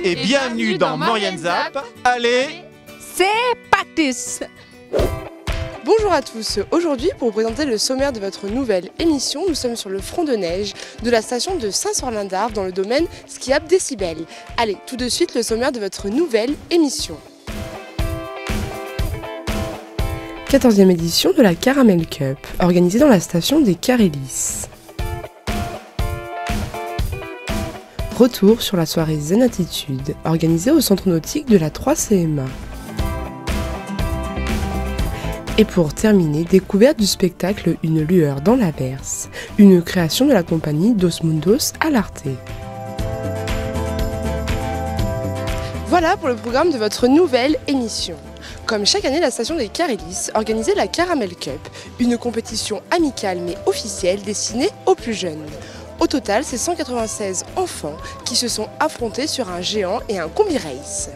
et bienvenue dans Maurienne Zap. Allez, c'est parti! Bonjour à tous, aujourd'hui pour vous présenter le sommaire de votre nouvelle émission, nous sommes sur le front de neige de la station de Saint-Sorlin-d'Arve dans le domaine skiable Décibel. Allez, tout de suite le sommaire de votre nouvelle émission. 14e édition de la Caramel Cup, organisée dans la station des Carélis. Retour sur la soirée Zen Attitude, organisée au centre nautique de la 3CMA. Et pour terminer, découverte du spectacle Une lueur dans l'averse, une création de la compagnie Dos Mundos à l'Arte. Voilà pour le programme de votre nouvelle émission. Comme chaque année, la station des Carélis organisait la Caramel Cup, une compétition amicale mais officielle destinée aux plus jeunes. Au total, c'est 196 enfants qui se sont affrontés sur un géant et un combi race.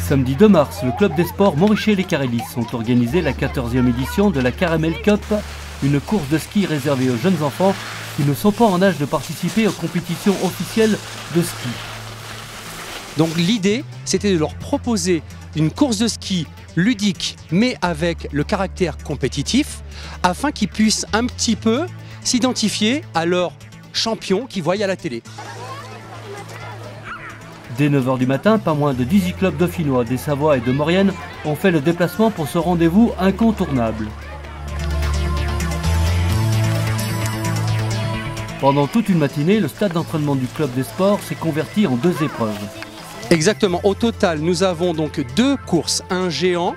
Samedi 2 mars, le club des sports Montrichet-les-Carélis ont organisé la 14e édition de la Caramel Cup, une course de ski réservée aux jeunes enfants qui ne sont pas en âge de participer aux compétitions officielles de ski. Donc l'idée, c'était de leur proposer une course de ski ludique, mais avec le caractère compétitif, afin qu'ils puissent un petit peu s'identifier à leurs champions qu'ils voient à la télé. Dès 9h du matin, pas moins de 18 clubs dauphinois, des Savoie et de Maurienne ont fait le déplacement pour ce rendez-vous incontournable. Pendant toute une matinée, le stade d'entraînement du club des sports s'est converti en 2 épreuves. Exactement, au total, nous avons donc 2 courses, un géant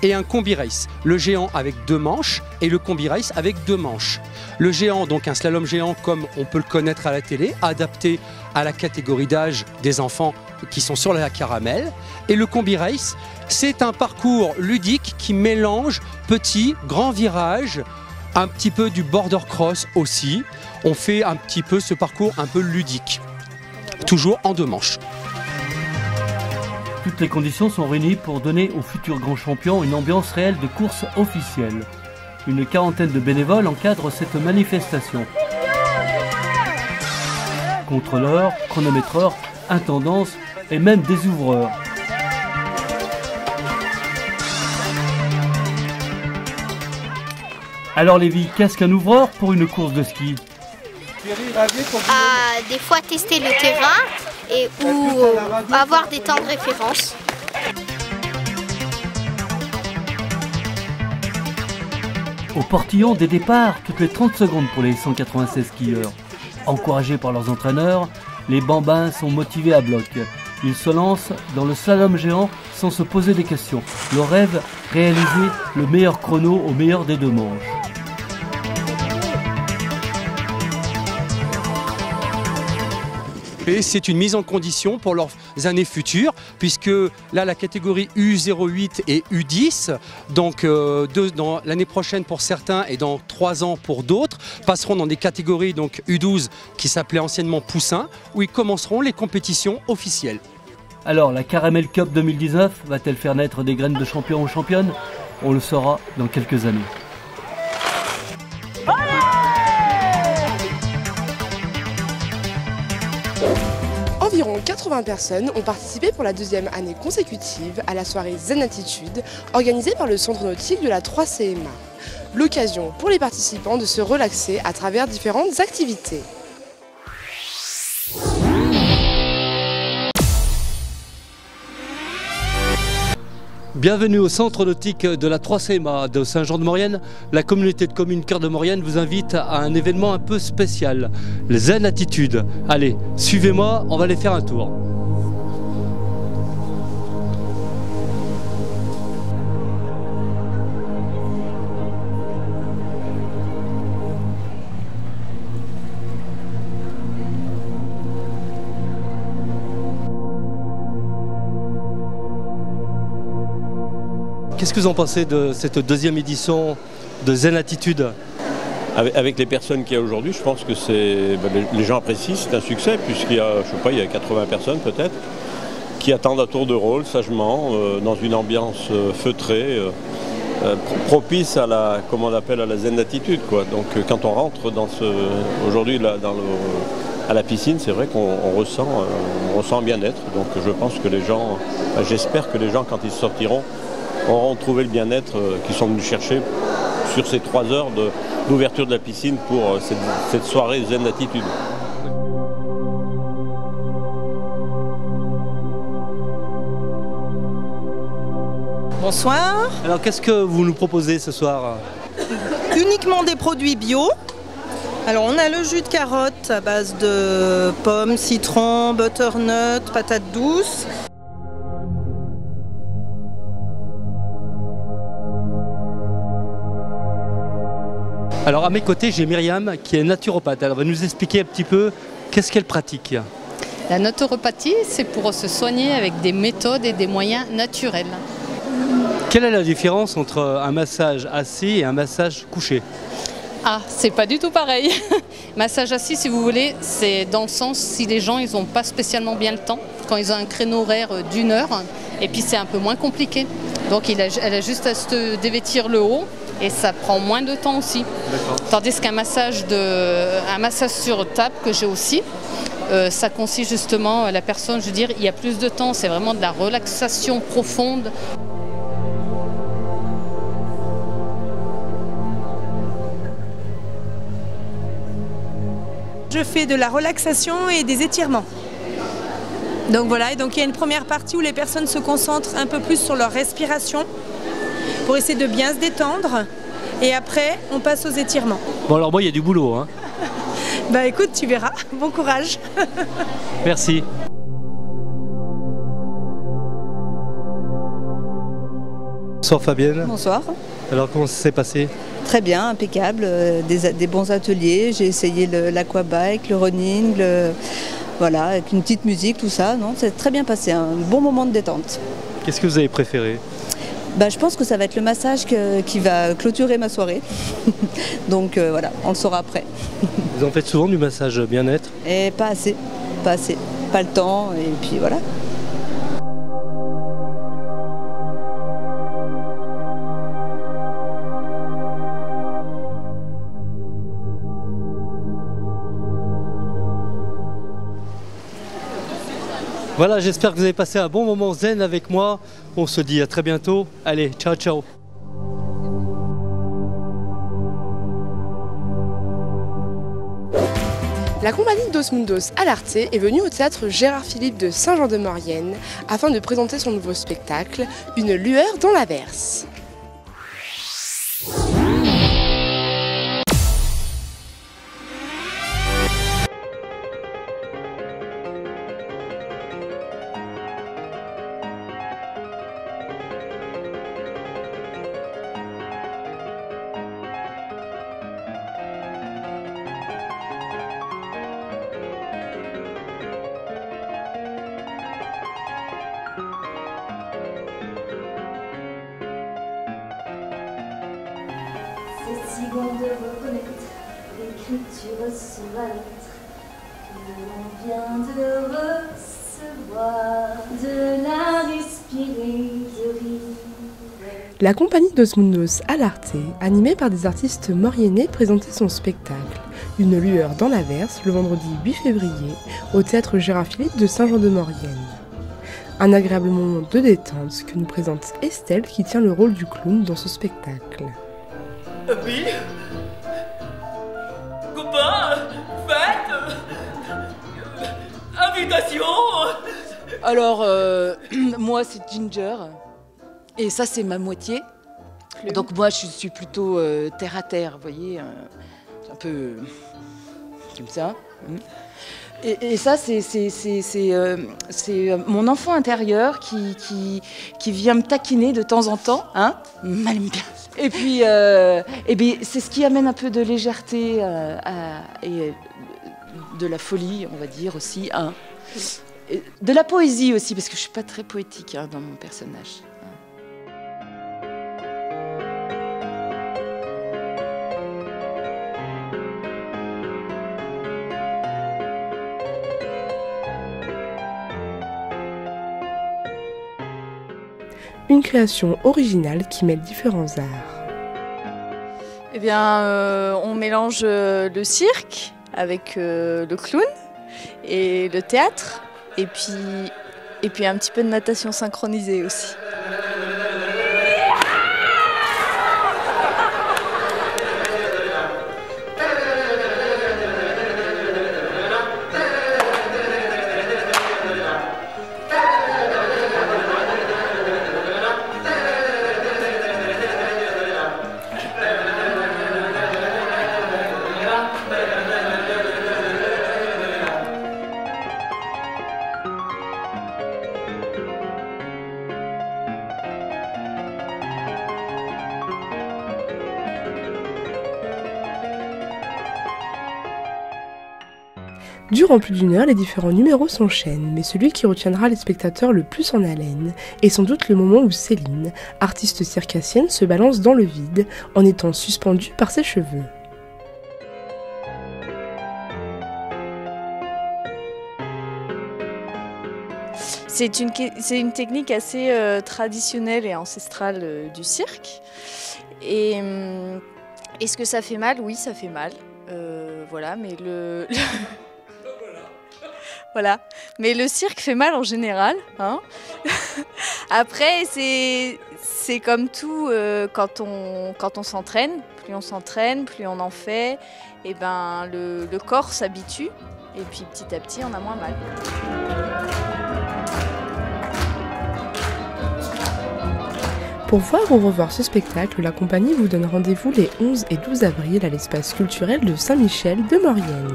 et un combi race. Le géant avec 2 manches et le combi race avec 2 manches. Le géant, donc un slalom géant comme on peut le connaître à la télé, adapté à la catégorie d'âge des enfants qui sont sur la caramel. Et le combi race, c'est un parcours ludique qui mélange petits, grands virages, un petit peu du border cross aussi. On fait un petit peu ce parcours un peu ludique, toujours en 2 manches. Toutes les conditions sont réunies pour donner aux futurs grands champions une ambiance réelle de course officielle. Une quarantaine de bénévoles encadrent cette manifestation. Contrôleurs, chronométreurs, intendances et même des ouvreurs. Alors Lévi, qu'est-ce qu'un ouvreur pour une course de ski? Des fois tester le terrain ou avoir des temps de référence. Au portillon des départs, toutes les 30 secondes pour les 196 skieurs. Encouragés par leurs entraîneurs, les bambins sont motivés à bloc. Ils se lancent dans le slalom géant sans se poser des questions. Leur rêve, réaliser le meilleur chrono au meilleur des 2 manches. Et c'est une mise en condition pour leurs années futures, puisque là la catégorie U08 et U10, donc dans l'année prochaine pour certains et dans 3 ans pour d'autres, passeront dans des catégories donc U12 qui s'appelaient anciennement Poussin, où ils commenceront les compétitions officielles. Alors la Caramel Cup 2019 va-t-elle faire naître des graines de champions ou championnes? On le saura dans quelques années. Environ 80 personnes ont participé pour la 2e année consécutive à la soirée Zen Attitude organisée par le centre nautique de la 3CMA. L'occasion pour les participants de se relaxer à travers différentes activités. Bienvenue au centre nautique de la 3CMA de Saint-Jean-de-Maurienne. La communauté de communes Cœur de Maurienne vous invite à un événement un peu spécial, le Zen Attitude. Allez, suivez-moi, on va aller faire un tour. Qu'est-ce que vous en pensez de cette 2e édition de Zen Attitude? avec les personnes qu'il y a aujourd'hui, je pense que les gens apprécient, c'est un succès, puisqu'il y a, je sais pas, il y a 80 personnes peut-être, qui attendent à tour de rôle, sagement, dans une ambiance feutrée, propice à la, comment on appelle, à la zen attitude, quoi. Donc quand on rentre aujourd'hui à la piscine, c'est vrai qu'on ressent un bien-être. Donc je pense que les gens, j'espère que les gens, quand ils sortiront, auront trouvé le bien-être qu'ils sont venus chercher sur ces 3 heures d'ouverture de la piscine pour cette soirée zen attitude. Bonsoir. Alors qu'est-ce que vous nous proposez ce soir? Uniquement des produits bio. Alors on a le jus de carotte à base de pommes, citron, butternut, patates douces. Alors à mes côtés, j'ai Myriam qui est naturopathe. Elle va nous expliquer un petit peu qu'est-ce qu'elle pratique. La naturopathie, c'est pour se soigner avec des méthodes et des moyens naturels. Quelle est la différence entre un massage assis et un massage couché? Ah, c'est pas du tout pareil. Massage assis, si vous voulez, c'est dans le sens si les gens ils n'ont pas spécialement bien le temps, quand ils ont un créneau horaire d'1 heure, et puis c'est un peu moins compliqué. Donc elle a juste à se dévêtir le haut et ça prend moins de temps aussi. Tandis qu'un massage sur table que j'ai aussi, ça consiste justement, la personne, je veux dire, il y a plus de temps, c'est vraiment de la relaxation profonde. Je fais de la relaxation et des étirements. Donc voilà, et donc il y a une première partie où les personnes se concentrent un peu plus sur leur respiration pour essayer de bien se détendre. Et après, on passe aux étirements. Bon alors moi, il y a du boulot, hein. Bah écoute, tu verras. Bon courage. Merci. Bonsoir Fabienne. Bonsoir. Alors comment ça s'est passé? Très bien, impeccable, des bons ateliers. J'ai essayé l'aquabike, le running, voilà, avec une petite musique, tout ça. Non, c'est très bien passé, un bon moment de détente. Qu'est-ce que vous avez préféré? Bah, je pense que ça va être le massage qui va clôturer ma soirée. Donc voilà, on le saura après. Vous en faites souvent du massage bien-être? Et pas assez, pas assez. Pas le temps, et puis voilà. Voilà, j'espère que vous avez passé un bon moment zen avec moi. On se dit à très bientôt. Allez, ciao, ciao. La compagnie Dos Mundos à l'Arte est venue au théâtre Gérard-Philipe de Saint-Jean-de-Maurienne afin de présenter son nouveau spectacle, Une lueur dans l'averse. C'est si bon de reconnaître l'écriture sous la lettre que l'on vient de recevoir, de la respirer, de rire. La compagnie Dos Mundos à l'Arte, animée par des artistes mauriennais, présentait son spectacle, Une lueur dans l'averse, le vendredi 8 février, au théâtre Gérard-Philipe de Saint-Jean-de-Maurienne. Un agréable moment de détente que nous présente Estelle qui tient le rôle du clown dans ce spectacle. Oui. Copain, fête, invitation. Alors, moi c'est Ginger, et ça c'est ma moitié. Donc moi je suis plutôt terre à terre, vous voyez, un peu comme ça. Et ça c'est mon enfant intérieur qui vient me taquiner de temps en temps, hein, mal aime bien. Et puis c'est ce qui amène un peu de légèreté et de la folie, on va dire aussi, hein. Et de la poésie aussi, parce que je suis pas très poétique hein, dans mon personnage. une création originale qui mêle différents arts. Eh bien, on mélange le cirque avec le clown et le théâtre, et puis un petit peu de natation synchronisée aussi. Durant plus d'1 heure, les différents numéros s'enchaînent, mais celui qui retiendra les spectateurs le plus en haleine est sans doute le moment où Céline, artiste circassienne, se balance dans le vide en étant suspendue par ses cheveux. C'est une technique assez traditionnelle et ancestrale du cirque. Et est-ce que ça fait mal? Oui, ça fait mal. Voilà, mais voilà. Mais le cirque fait mal en général. Hein. Après, c'est comme tout, quand on s'entraîne, plus on en fait, et ben le corps s'habitue, et puis petit à petit, on a moins mal. Pour voir ou revoir ce spectacle, la compagnie vous donne rendez-vous les 11 et 12 avril à l'espace culturel de Saint-Michel de Maurienne.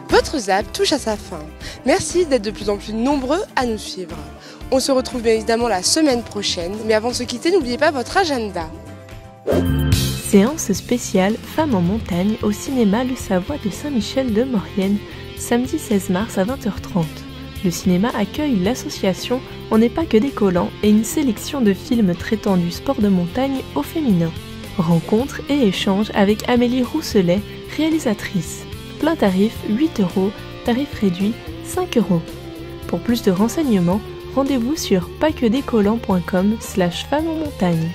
Votre ZAP touche à sa fin. Merci d'être de plus en plus nombreux à nous suivre. On se retrouve bien évidemment la semaine prochaine, mais avant de se quitter, n'oubliez pas votre agenda. Séance spéciale Femmes en montagne au cinéma Le Savoie de Saint-Michel de Maurienne, samedi 16 mars à 20h30. Le cinéma accueille l'association On n'est pas que des collants et une sélection de films traitant du sport de montagne au féminin. Rencontres et échanges avec Amélie Rousselet, réalisatrice. Plein tarif 8 €, tarif réduit 5 €. Pour plus de renseignements, rendez-vous sur pasquedescollants.com/femmes en montagne.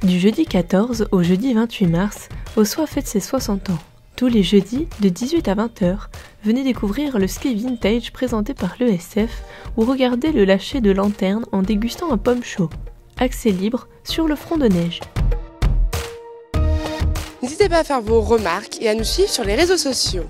Du jeudi 14 au jeudi 28 mars, Ossois fête ses 60 ans. Tous les jeudis, de 18 à 20h, venez découvrir le ski vintage présenté par l'ESF ou regarder le lâcher de lanterne en dégustant un pomme chaud. Accès libre sur le front de neige. N'hésitez pas à faire vos remarques et à nous suivre sur les réseaux sociaux.